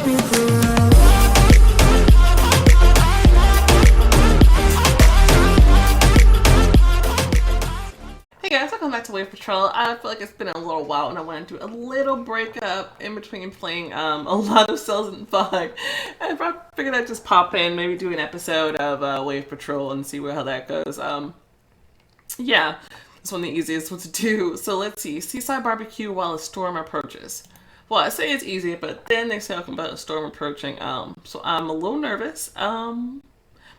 Hey guys, welcome back to Wave Patrol. I feel like it's been a little while and I want to do a little breakup in between playing a lot of Cells and Fog. And I figured I'd just pop in, maybe do an episode of Wave Patrol and see how that goes. Yeah, it's one of the easiest ones to do. So let's see. Seaside barbecue while a storm approaches. Well, I say it's easy, but then they say about a storm approaching. So I'm a little nervous. But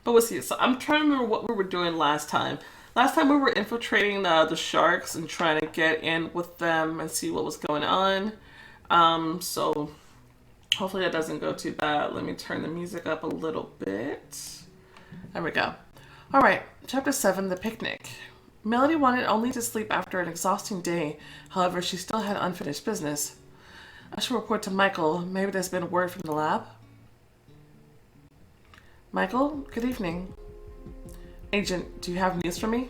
we'll see. So I'm trying to remember what we were doing last time. Last time we were infiltrating the sharks and trying to get in with them and see what was going on. So hopefully that doesn't go too bad. Let me turn the music up a little bit. There we go. All right, chapter 7, the picnic. Melody wanted only to sleep after an exhausting day. However, she still had unfinished business. I should report to Michael. Maybe there's been word from the lab. Michael, good evening. Agent, do you have news for me?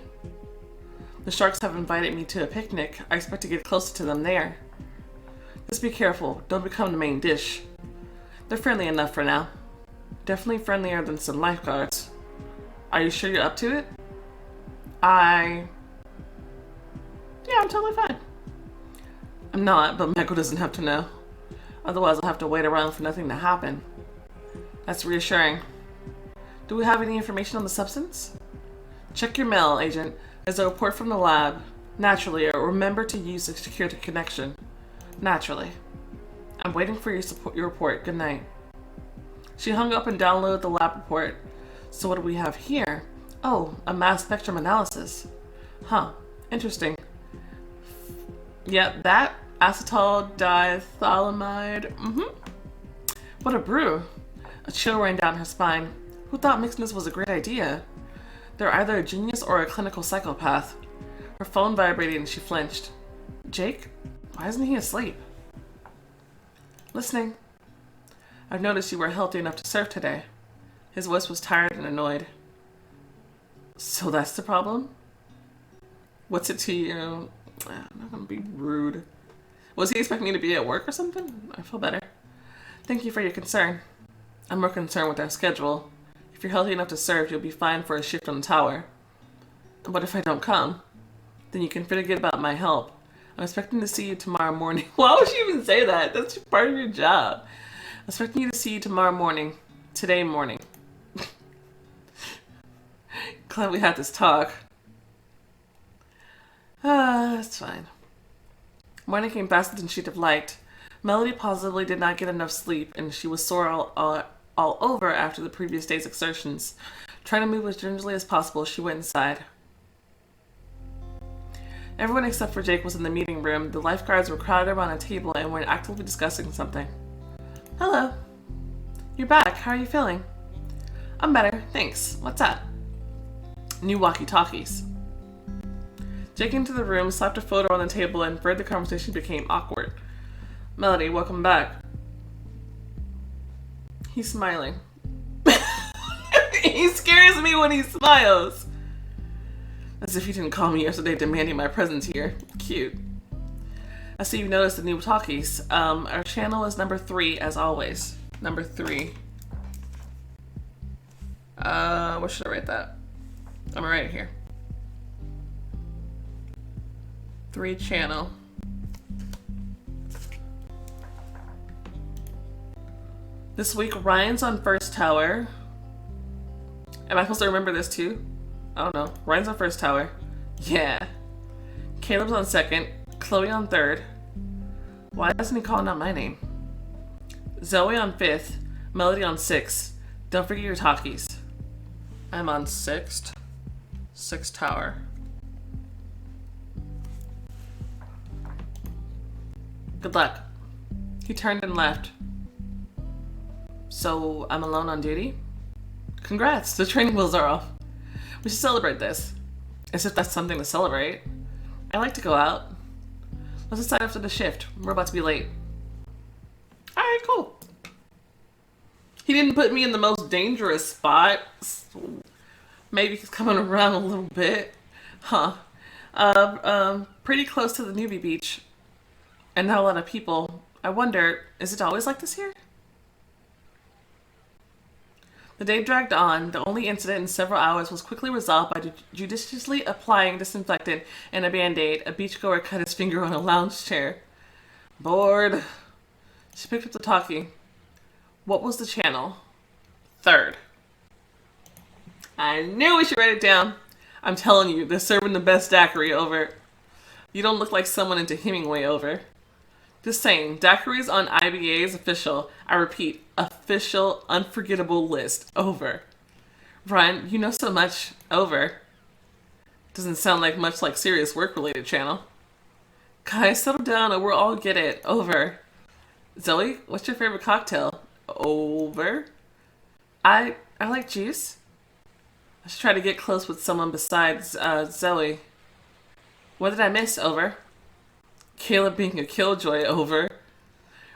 The sharks have invited me to a picnic. I expect to get closer to them there. Just be careful. Don't become the main dish. They're friendly enough for now. Definitely friendlier than some lifeguards. Are you sure you're up to it? Yeah, I'm totally fine. I'm not, but Michael doesn't have to know. Otherwise, I'll have to wait around for nothing to happen. That's reassuring. Do we have any information on the substance? Check your mail, Agent. There's a report from the lab. Naturally, remember to use a security connection. Naturally. I'm waiting for your report. Good night. She hung up and downloaded the lab report. So what do we have here? Oh, a mass spectrum analysis. Huh. Interesting. Yep, that acetyl diethylamide. What a brew. A chill ran down her spine. Who thought mixing this was a great idea? They're either a genius or a clinical psychopath. Her phone vibrated and she flinched. Jake? Why isn't he asleep? Listening. I've noticed you were healthy enough to surf today. His voice was tired and annoyed. So that's the problem? What's it to you? I'm not gonna be rude. Was he expecting me to be at work or something? I feel better. Thank you for your concern. I'm more concerned with our schedule. If you're healthy enough to serve, you'll be fine for a shift on the tower. What if I don't come? Then you can forget about my help. I'm expecting to see you tomorrow morning. Why would you even say that? That's part of your job. I'm expecting you to see you tomorrow morning. Today morning. Glad we had this talk. That's fine. Morning came faster than she'd have liked. Melody positively did not get enough sleep, and she was sore all over after the previous day's exertions. Trying to move as gingerly as possible, she went inside. Everyone except for Jake was in the meeting room. The lifeguards were crowded around a table and were actively discussing something. Hello. You're back. How are you feeling? I'm better, thanks. What's up? New walkie-talkies. Jake entered the room, slapped a photo on the table, and further conversation became awkward. Melody, welcome back. He's smiling. He scares me when he smiles. As if he didn't call me yesterday demanding my presence here. Cute. I see you've noticed the new talkies. Our channel is number 3 as always. Number 3. Where should I write that? I'm gonna write it here. 3 channel. This week, Ryan's on first tower. Am I supposed to remember this too? I don't know. Ryan's on first tower. Yeah. Caleb's on second. Chloe on third. Why isn't he calling out my name? Zoe on 5th. Melody on 6th. Don't forget your talkies. I'm on 6th. 6th tower. Good luck. He turned and left. So, I'm alone on duty? Congrats, the training wheels are off. We should celebrate this. As if that's something to celebrate. I like to go out. Let's decide after the shift. We're about to be late. Alright, cool. He didn't put me in the most dangerous spot. Maybe he's coming around a little bit. Huh. Pretty close to the newbie beach. And not a lot of people. I wonder, is it always like this here? The day dragged on. The only incident in several hours was quickly resolved by judiciously applying disinfectant and a band-aid. A beachgoer cut his finger on a lounge chair. Bored. She picked up the talkie. What was the channel? Third. I knew we should write it down. I'm telling you, they're serving the best daiquiri over. You don't look like someone into Hemingway over. Just saying, daiquiris on IBA's official, I repeat, official unforgettable list over. Ryan, you know so much over. Doesn't sound like much like serious work-related channel. Guys, settle down or we'll all get it. Over. Zoe, what's your favorite cocktail? Over. I like juice. I should try to get close with someone besides Zoe. What did I miss? Over. Caleb being a killjoy. Over.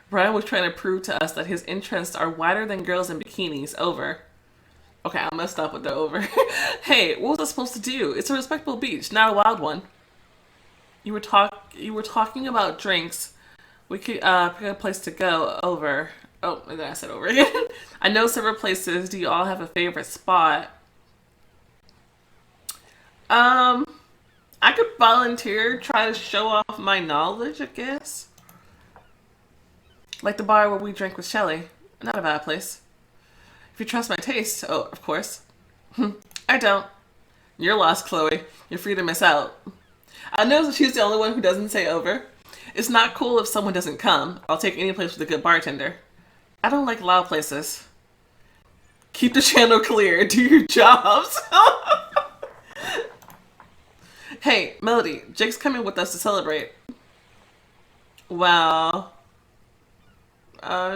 Ryan was trying to prove to us that his interests are wider than girls in bikinis. Over. Okay, I'm gonna stop with the over. Hey, what was I supposed to do? It's a respectable beach, not a wild one. You were talking about drinks. We could pick a place to go. Over. Oh, and then I said over again. I know several places. Do you all have a favorite spot? I could volunteer, try to show off my knowledge, I guess. Like the bar where we drank with Shelly. Not a bad place. If you trust my taste. Oh, of course. I don't. You're lost, Chloe. You're free to miss out. I know that she's the only one who doesn't say over. It's not cool if someone doesn't come. I'll take any place with a good bartender. I don't like loud places. Keep the channel clear. Do your jobs. Hey, Melody, Jake's coming with us to celebrate. Wow. Oh,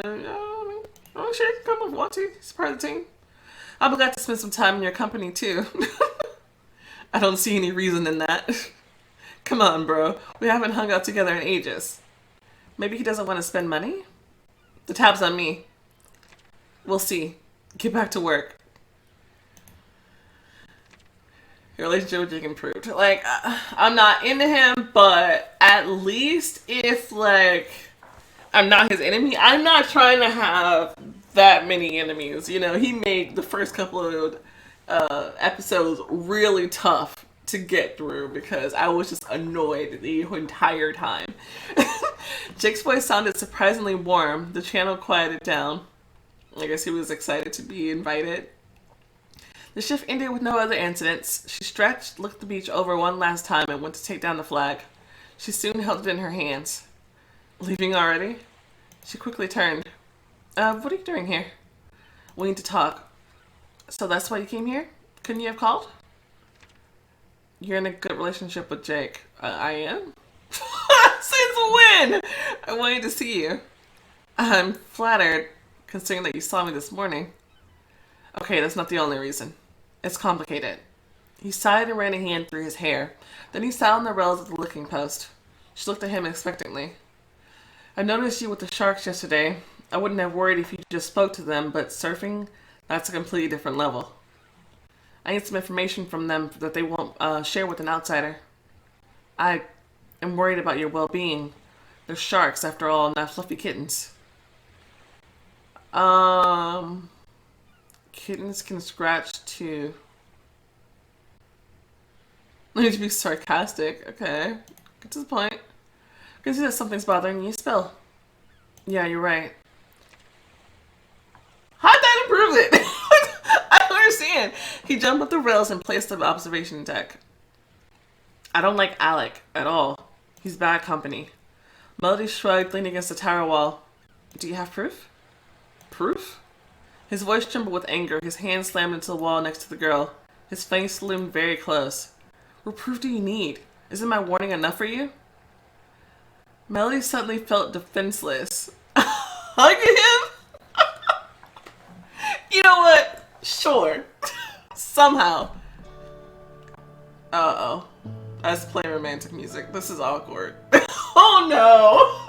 sure, he can come if you want to. He's part of the team. I'll be glad to spend some time in your company, too. I don't see any reason in that. Come on, bro. We haven't hung out together in ages. Maybe he doesn't want to spend money? The tab's on me. We'll see. Get back to work. Your relationship with Jake improved. Like, I'm not into him, but at least if, like, I'm not his enemy, I'm not trying to have that many enemies. You know, he made the first couple of episodes really tough to get through because I was just annoyed the entire time. Jake's voice sounded surprisingly warm. The channel quieted down. I guess he was excited to be invited. The shift ended with no other incidents. She stretched, looked the beach over one last time, and went to take down the flag. She soon held it in her hands. Leaving already? She quickly turned. What are you doing here? We need to talk. So that's why you came here? Couldn't you have called? You're in a good relationship with Jake. I am? Since when? I wanted to see you. I'm flattered, considering that you saw me this morning. Okay, that's not the only reason. It's complicated. He sighed and ran a hand through his hair. Then he sat on the rails of the looking post. She looked at him expectantly. I noticed you with the sharks yesterday. I wouldn't have worried if you just spoke to them, but surfing, that's a completely different level. I need some information from them that they won't share with an outsider. I am worried about your well-being. They're sharks, after all, not fluffy kittens. Kittens can scratch too. I need to be sarcastic. Okay. Get to the point. I can see that something's bothering you. Spill. Yeah, you're right. How'd that improve it? I don't understand. He jumped up the rails and placed the observation deck. I don't like Alec at all. He's bad company. Melody shrugged, leaning against the tower wall. Do you have proof? Proof? His voice trembled with anger. His hand slammed into the wall next to the girl. His face loomed very close. What proof do you need? Isn't my warning enough for you? Melody suddenly felt defenseless. Hugging him? You know what? Sure. Somehow. Uh-oh. That's playing romantic music. This is awkward. Oh no!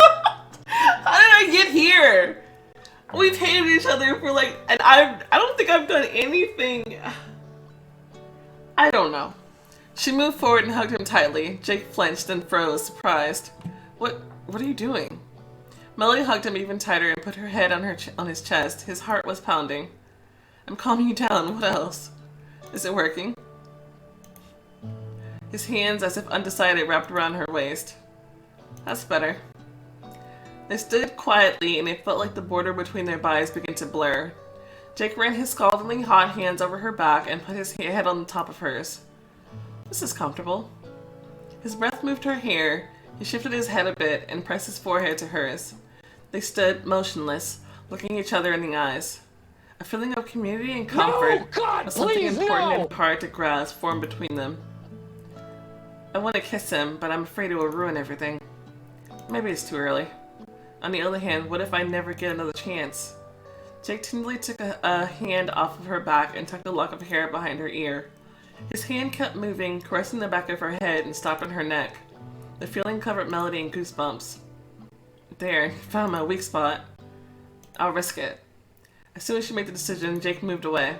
How did I get here? We've hated each other for like, and I don't think I've done anything. I don't know. She moved forward and hugged him tightly. Jake flinched and froze, surprised. What are you doing? Melody hugged him even tighter and put her head on his chest. His heart was pounding. I'm calming you down. What else? Is it working? His hands, as if undecided, wrapped around her waist. That's better. They stood quietly, and it felt like the border between their bodies began to blur. Jake ran his scaldingly hot hands over her back and put his head on the top of hers. This is comfortable. His breath moved her hair. He shifted his head a bit and pressed his forehead to hers. They stood motionless, looking each other in the eyes. A feeling of community and comfort, No, God, of something please, important no! and hard to grasp, formed between them. I want to kiss him, but I'm afraid it will ruin everything. Maybe it's too early. On the other hand, what if I never get another chance? Jake tenderly took a hand off of her back and tucked a lock of hair behind her ear. His hand kept moving, caressing the back of her head and stopping her neck. The feeling covered Melody in goosebumps. There, found my weak spot. I'll risk it. As soon as she made the decision, Jake moved away.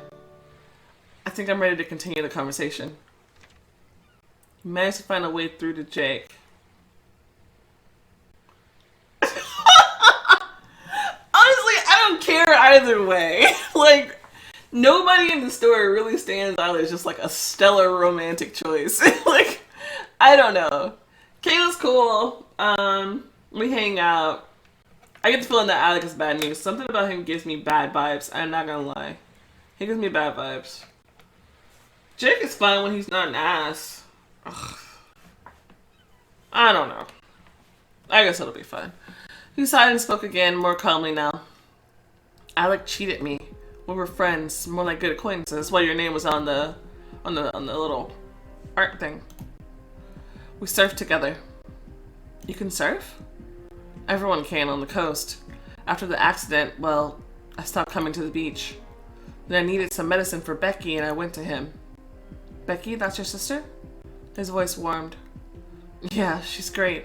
I think I'm ready to continue the conversation. He managed to find a way through to Jake. Honestly, I don't care either way. Like, nobody in the story really stands out as just like a stellar romantic choice. Like, I don't know. Kayla's cool. We hang out. I get the feeling that Alec is bad news. Something about him gives me bad vibes. I'm not gonna lie. He gives me bad vibes. Jake is fine when he's not an ass. Ugh. I don't know. I guess it'll be fine. He sighed and spoke again, more calmly now. Alec cheated me. We were friends, more like good acquaintances. That's why your name was on the little art thing. We surfed together. You can surf? Everyone can on the coast. After the accident, well, I stopped coming to the beach. Then I needed some medicine for Becky and I went to him. Becky, that's your sister? His voice warmed. Yeah, she's great.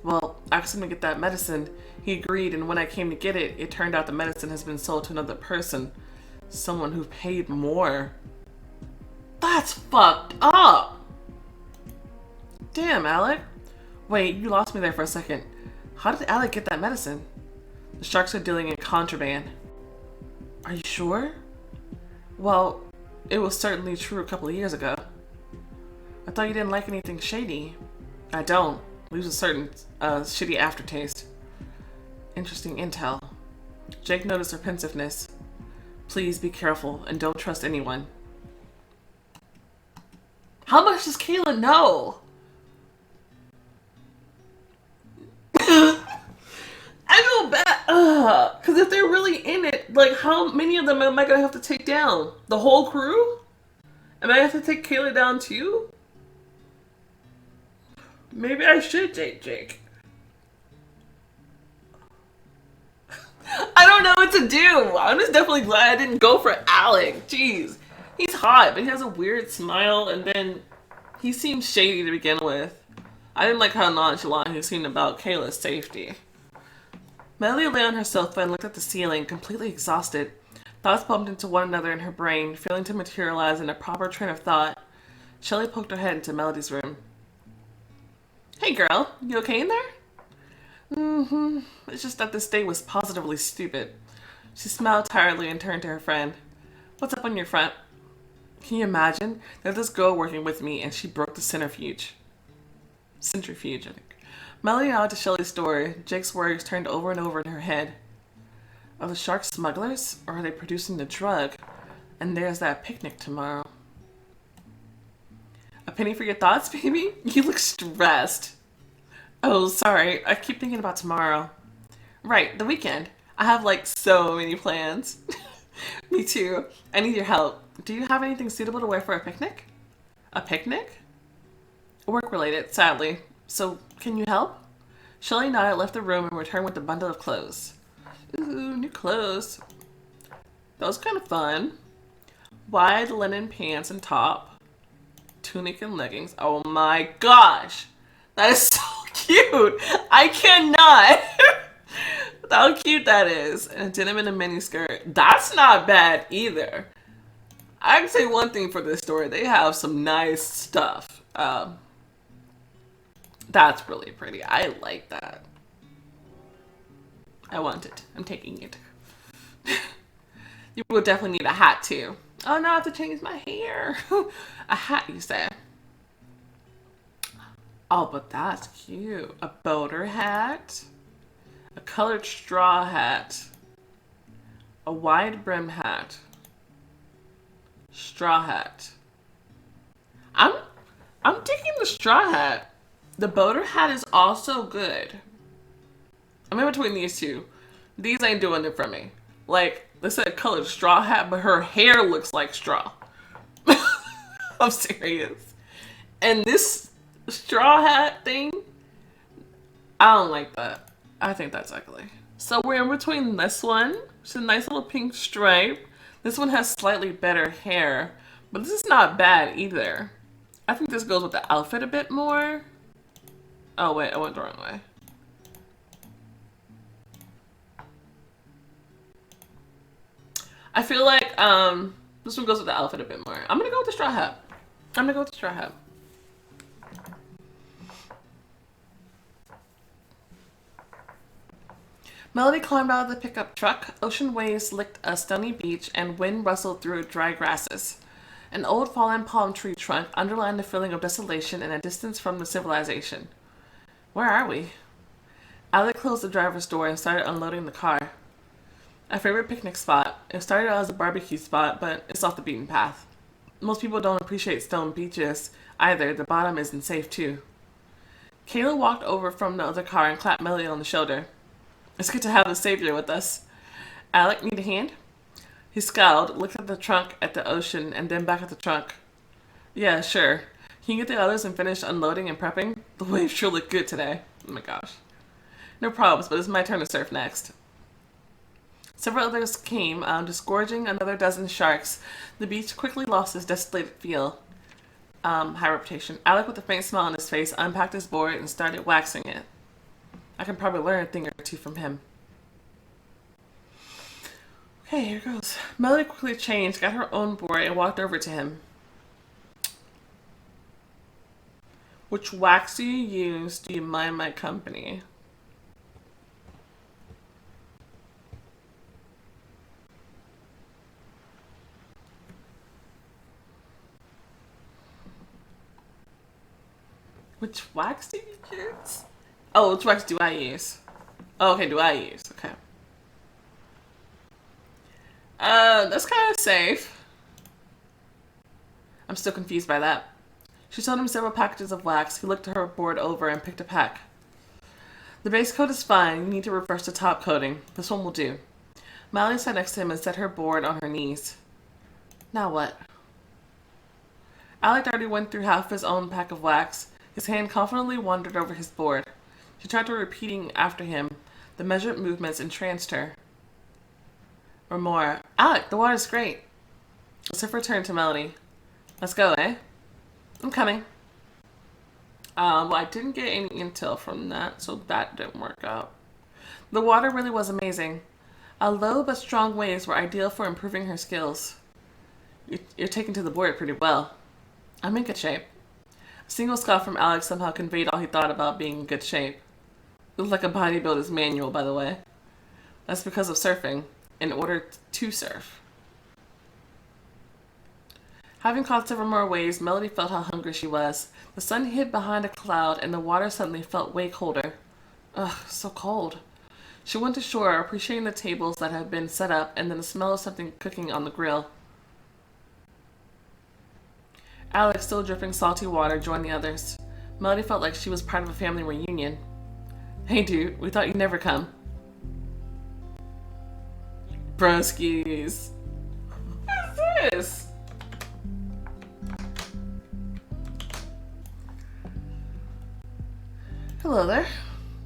Well, I asked him to get that medicine. He agreed, and when I came to get it, it turned out the medicine has been sold to another person. Someone who paid more. That's fucked up! Damn, Alec. Wait, you lost me there for a second. How did Alec get that medicine? The sharks are dealing in contraband. Are you sure? Well, it was certainly true a couple of years ago. I thought you didn't like anything shady. I don't. Leaves a certain shitty aftertaste. Interesting intel. Jake noticed her pensiveness. Please be careful and don't trust anyone. How much does Kayla know? I feel bad. Because if they're really in it, like how many of them am I going to have to take down? The whole crew? Am I going to have to take Kayla down too? Maybe I should date Jake. I don't know what to do. I'm just definitely glad I didn't go for Alec. Jeez. He's hot, but he has a weird smile, and then he seems shady to begin with. I didn't like how nonchalant he seemed about Kayla's safety. Melody lay on her sofa and looked at the ceiling, completely exhausted. Thoughts bumped into one another in her brain, failing to materialize in a proper train of thought. Shelley poked her head into Melody's room. Hey girl, you okay in there? Mm-hmm. It's just that this day was positively stupid. She smiled tiredly and turned to her friend. What's up on your front? Can you imagine? There's this girl working with me and she broke the centrifuge. Centrifuge, I think. Melody nodded to Shelley's story. Jake's words turned over and over in her head. Are the sharks smugglers? Or are they producing the drug? And there's that picnic tomorrow. A penny for your thoughts, baby? You look stressed. Oh, sorry. I keep thinking about tomorrow. Right, the weekend. I have like so many plans. Me too. I need your help. Do you have anything suitable to wear for a picnic? A picnic? Work related, sadly. So, can you help? Shelley nodded, left the room, and returned with a bundle of clothes. Ooh, new clothes. That was kind of fun. Wide linen pants and top. Tunic and leggings. Oh my gosh! That is so cute! I cannot! How cute that is. And a denim and a mini skirt. That's not bad either. I can say one thing for this story. They have some nice stuff. That's really pretty. I like that. I want it. I'm taking it. You will definitely need a hat too. Oh no, I have to change my hair. A hat, you say? Oh, but that's cute. A boater hat, a colored straw hat, a wide brim hat, straw hat. I'm I'm taking the straw hat. The boater hat is also good. I'm in between these two. These ain't doing it for me. Like, they said colored straw hat, but her hair looks like straw. I'm serious. And this straw hat thing, I don't like that. I think that's ugly. So we're in between this one, which is a nice little pink stripe. This one has slightly better hair, but this is not bad either. I think this goes with the outfit a bit more. Oh wait, I went the wrong way. I feel like this one goes with the outfit a bit more. I'm gonna go with the straw hat. I'm gonna go with the straw hat. Melody climbed out of the pickup truck. Ocean waves licked a stony beach and wind rustled through dry grasses. An old fallen palm tree trunk underlined the feeling of desolation and a distance from the civilization. Where are we? Alec closed the driver's door and started unloading the car. A favorite picnic spot. It started out as a barbecue spot, but it's off the beaten path. Most people don't appreciate stone beaches either. The bottom isn't safe too. Kayla walked over from the other car and clapped Melody on the shoulder. It's good to have a savior with us. Alec, need a hand? He scowled, looked at the trunk, at the ocean, and then back at the trunk. Yeah, sure. Can you get the others and finish unloading and prepping? The waves sure look good today. Oh my gosh. No problems, but it's my turn to surf next. Several others came, disgorging another dozen sharks. The beach quickly lost its desolated feel. High reputation. Alec, with a faint smile on his face, unpacked his board and started waxing it. I can probably learn a thing or two from him. Okay, here goes. Melody quickly changed, got her own board, and walked over to him. Which wax do you use? Do you mind my company? Which wax do you use? Oh, which wax do I use? Oh, okay, do I use? Okay. That's kind of safe. I'm still confused by that. She showed him several packages of wax. He looked her board over and picked a pack. The base coat is fine. You need to refresh the top coating. This one will do. Molly sat next to him and set her board on her knees. Now what? Alec already went through half his own pack of wax. His hand confidently wandered over his board. She tried to repeating after him. The measured movements entranced her. Or more. Alec, the water's great. The surfer turned to Melody. Let's go, eh? I'm coming. Well, I didn't get any intel from that, so that didn't work out. The water really was amazing. Low but strong waves were ideal for improving her skills. You're taking to the board pretty well. I'm in good shape. A single scoff from Alex somehow conveyed all he thought about being in good shape. It was like a bodybuilder's manual, by the way. That's because of surfing, in order to surf. Having caught several more waves, Melody felt how hungry she was. The sun hid behind a cloud, and the water suddenly felt way colder. Ugh, so cold. She went to shore, appreciating the tables that had been set up, and then the smell of something cooking on the grill. Alex, still dripping salty water, joined the others. Melody felt like she was part of a family reunion. Hey dude, we thought you'd never come. Broskies. What is this? Hello there.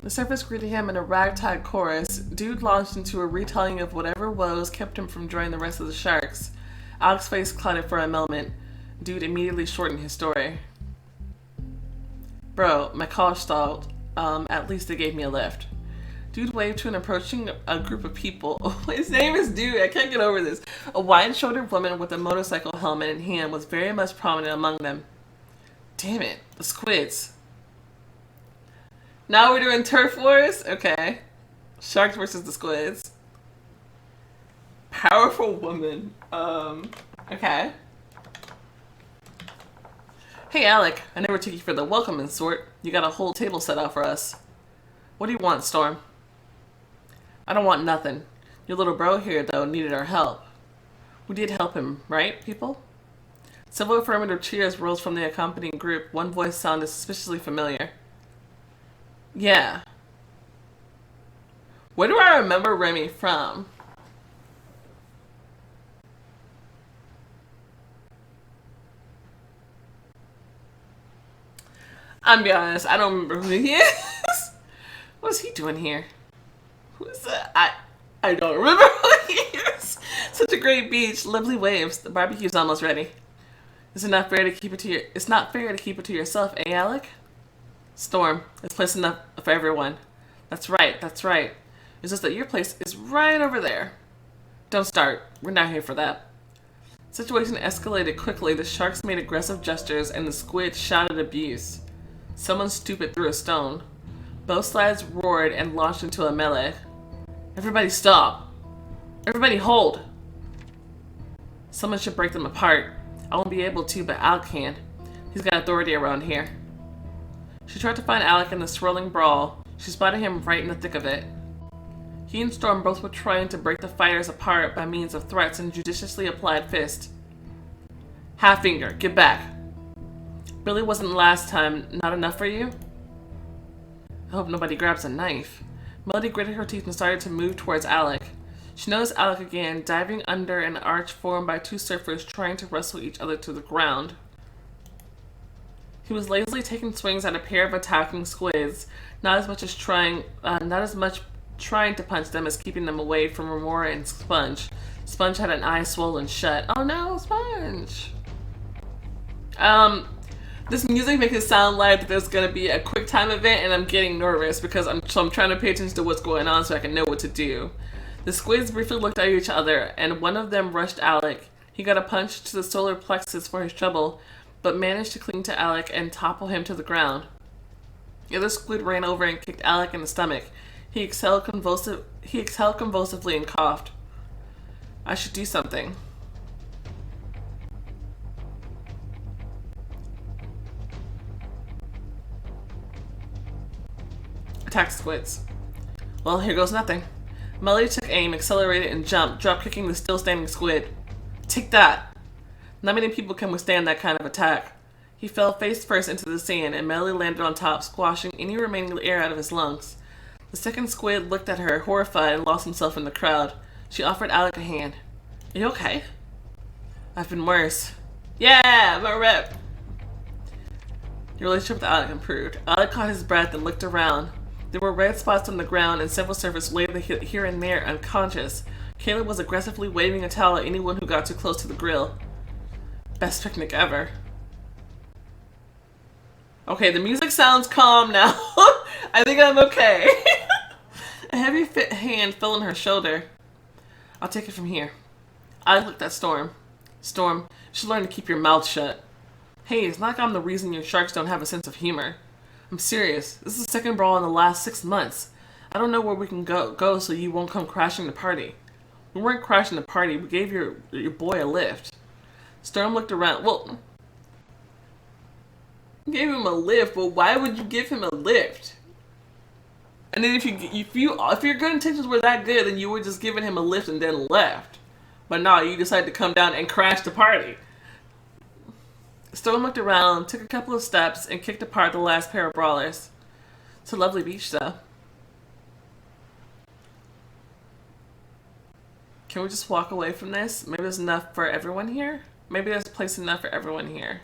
The surfers greeted him in a ragtag chorus. Dude launched into a retelling of whatever woes kept him from joining the rest of the sharks. Alex's face clouded for a moment. Dude immediately shortened his story. Bro, my car stalled. At least they gave me a lift. Dude waved to an approaching group of people. Oh, his name is Dude. I can't get over this. A wide-shouldered woman with a motorcycle helmet in hand was very much prominent among them. Damn it, the squids. Now we're doing turf wars? Okay. Sharks versus the squids. powerful woman. Okay. Hey, Alec. I never took you for the welcoming sort. You got a whole table set out for us. What do you want, Storm? I don't want nothing. Your little bro here, though, needed our help. We did help him, right, people? Several affirmative cheers rose from the accompanying group. One voice sounded suspiciously familiar. Yeah. Where do I remember Remy from? I'm gonna be honest, I don't remember who he is. What is he doing here? Who is that? I don't remember who he is. Such a great beach, lovely waves. The barbecue's almost ready. Is it not fair to keep it to your? It's not fair to keep it to yourself, eh, Alec? Storm, there's place enough for everyone. That's right. That's right. It's just that your place is right over there. Don't start. We're not here for that. The situation escalated quickly. The sharks made aggressive gestures, and the squid shouted abuse. Someone stupid threw a stone. Both sides roared and launched into a melee. Everybody stop. Everybody hold. Someone should break them apart. I won't be able to, but Al can. He's got authority around here. She tried to find Alec in the swirling brawl. She spotted him right in the thick of it. He and Storm both were trying to break the fighters apart by means of threats and judiciously applied fists. Half finger, get back. Really wasn't last time not enough for you? I hope nobody grabs a knife. Melody gritted her teeth and started to move towards Alec. She noticed Alec again, diving under an arch formed by two surfers trying to wrestle each other to the ground. He was lazily taking swings at a pair of attacking squids, not as much trying to punch them as keeping them away from Remora and Sponge. Sponge had an eye swollen shut. Oh no, Sponge! This music makes it sound like there's gonna be a quick time event, and I'm getting nervous because I'm trying to pay attention to what's going on so I can know what to do. The squids briefly looked at each other, and one of them rushed Alec. He got a punch to the solar plexus for his trouble, but managed to cling to Alec and topple him to the ground. The other squid ran over and kicked Alec in the stomach. He exhaled convulsively and coughed. I should do something. Attack squids. Well, here goes nothing. Melody took aim, accelerated, and jumped, drop-kicking the still-standing squid. Take that! Not many people can withstand that kind of attack. He fell face first into the sand, and Melody landed on top, squashing any remaining air out of his lungs. The second squid looked at her, horrified, and lost himself in the crowd. She offered Alec a hand. Are you okay? I've been worse. Yeah, I'm a rep. Your relationship with Alec improved. Alec caught his breath and looked around. There were red spots on the ground, and several surfers lay here and there unconscious. Caleb was aggressively waving a towel at anyone who got too close to the grill. Best picnic ever. Okay, the music sounds calm now. I think I'm okay. A heavy hand fell on her shoulder. I'll take it from here. I looked at Storm. Storm, you should learn to keep your mouth shut. Hey, it's not like I'm the reason your sharks don't have a sense of humor. I'm serious. This is the second brawl in the last 6 months. I don't know where we can go so you won't come crashing the party. We weren't crashing the party. We gave your boy a lift. Storm looked around. Well, you gave him a lift, but why would you give him a lift? And then if your good intentions were that good, then you were just giving him a lift and then left. But no, you decided to come down and crash the party. Storm looked around, took a couple of steps, and kicked apart the last pair of brawlers. It's a lovely beach, though. Can we just walk away from this? Maybe there's enough for everyone here? Maybe there's place enough for everyone here.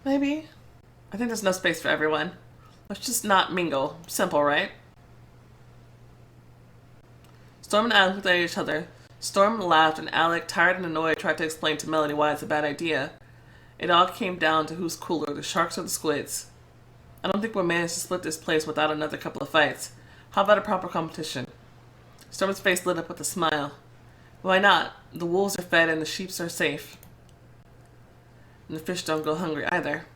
Maybe. I think there's enough space for everyone. Let's just not mingle. Simple, right? Storm and Alec looked at each other. Storm laughed, and Alec, tired and annoyed, tried to explain to Melody why it's a bad idea. It all came down to who's cooler, the sharks or the squids. I don't think we'll manage to split this place without another couple of fights. How about a proper competition? Storm's face lit up with a smile. Why not? The wolves are fed and the sheep are safe. And the fish don't go hungry either.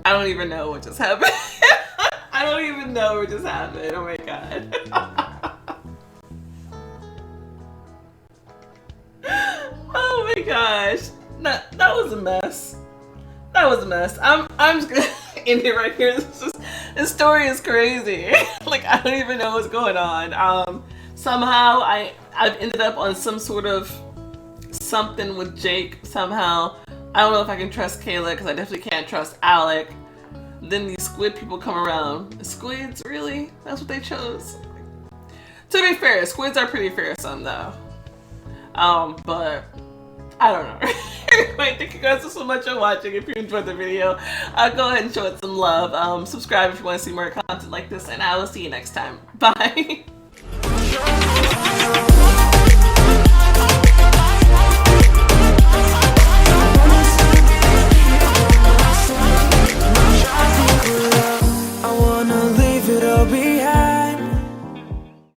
I don't even know what just happened. I don't even know what just happened. Oh my god. Oh my gosh. That was a mess. That was a mess. I'm just gonna end it right here. This story is crazy. Like, I don't even know what's going on. Somehow I've ended up on some sort of something with Jake somehow. I don't know if I can trust Kayla because I definitely can't trust Alec. Then these squid people come around. Squids, really? That's what they chose? To be fair, squids are pretty fearsome though. But I don't know. Anyway, thank you guys so much for watching. If you enjoyed the video, go ahead and show it some love. Subscribe if you want to see more content like this, and I will see you next time. Bye.